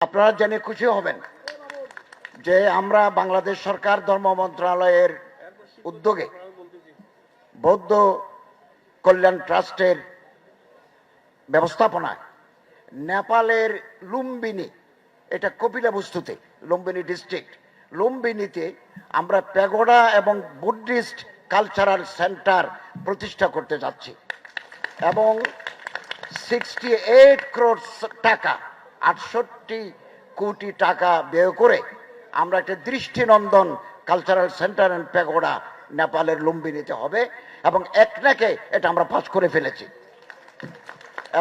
আপনারা জেনে খুশি হবেন যে আমরা বাংলাদেশ সরকার ধর্ম মন্ত্রণালয়ের উদ্যোগে বৌদ্ধ কল্যাণ ট্রাস্টের ব্যবস্থাপনায় নেপালের লুম্বিনী, এটা কপিলাবস্তুতে, লুম্বিনী ডিস্ট্রিক্ট লুম্বিনীতে আমরা প্যাগোডা এবং বুদ্ধিস্ট কালচারাল সেন্টার প্রতিষ্ঠা করতে যাচ্ছি এবং 68 crore টাকা, 68 কোটি টাকা ব্যয় করে আমরা একটা দৃষ্টিনন্দন কালচারাল সেন্টার অ্যান্ড প্যাগোডা নেপালের লুম্বিনীতে হবে এবং একনাকে এটা আমরা পাস করে ফেলেছি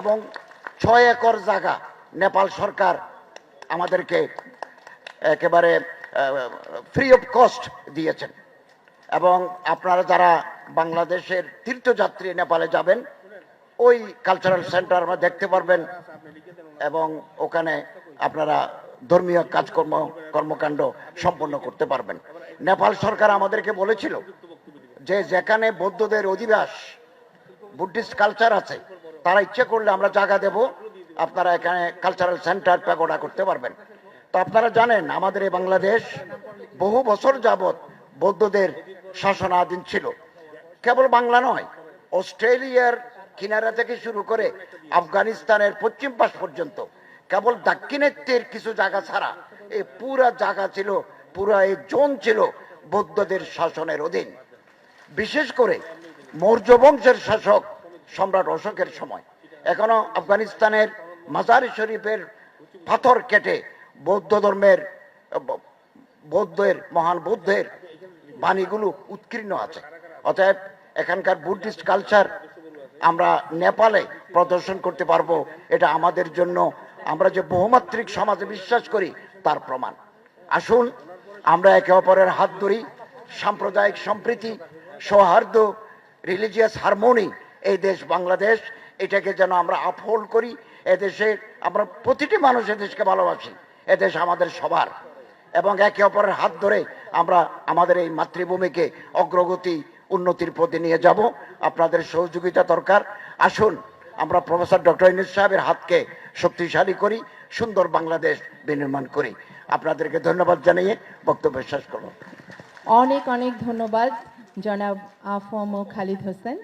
এবং 6 একর জায়গা নেপাল সরকার আমাদেরকে একেবারে ফ্রি অফ কস্ট দিয়েছেন এবং আপনারা যারা বাংলাদেশের তীর্থযাত্রী নেপালে যাবেন ওই কালচারাল সেন্টার আমরা দেখতে পারবেন এবং ওখানে আপনারা ধর্মীয় কর্মকাণ্ড সম্পন্ন করতে পারবেন। নেপাল সরকার আমাদেরকে বলেছিল যে যেখানে বৌদ্ধদের অধিবাস, বুদ্ধিস্ট কালচার আছে, তারা ইচ্ছে করলে আমরা জায়গা দেব, আপনারা এখানে কালচারাল সেন্টার প্যাগোডা করতে পারবেন। তো আপনারা জানেন আমাদের এই বাংলাদেশ বহু বছর যাবৎ বৌদ্ধদের শাসনাধীন ছিল। কেবল বাংলা নয়, অস্ট্রেলিয়ার কিনারা থেকে শুরু করে আফগানিস্তানের পশ্চিম পাশ পর্যন্ত কেবল দাক্ষিণাত্যের কিছু জায়গা ছাড়া এই পুরা জায়গা ছিল, পুরা এই জোন ছিল বৌদ্ধদের শাসনের অধীন। বিশেষ করে মৌর্য বংশের শাসক সম্রাট অশোকের সময় এখনো আফগানিস্তানের মাজার শরীফের পাথর কেটে বৌদ্ধ ধর্মের মহান বৌদ্ধের বাণীগুলো উৎকীর্ণ আছে। অতএব এখানকার বুদ্ধিস্ট কালচার আমরা নেপালে প্রদর্শন করতে পারবো, এটা আমাদের জন্য, আমরা যে বহুমাত্রিক সমাজে বিশ্বাস করি তার প্রমাণ। আসুন আমরা একে অপরের হাত ধরি, সাম্প্রদায়িক সম্প্রীতি, সৌহার্দ্য, রিলিজিয়াস হারমোনি, এই দেশ বাংলাদেশ, এটাকে যেন আমরা আপহোল্ড করি। এদেশে আমরা প্রতিটি মানুষ এদেশকে ভালোবাসি, এদেশ আমাদের সবার, এবং একে অপরের হাত ধরে আমরা আমাদের এই মাতৃভূমিকে অগ্রগতি উন্নতির পথে নিয়ে যাব। আপনাদের সহযোগিতা দরকার। আসুন আমরা প্রফেসর ডক্টর ইউনূস সাহেবের হাতকে শক্তিশালী করি, সুন্দর বাংলাদেশ বিনির্মাণ করি। আপনাদেরকে ধন্যবাদ জানিয়ে বক্তব্য শেষ করব। অনেক অনেক ধন্যবাদ জনাব আফম খালিদ হোসেন।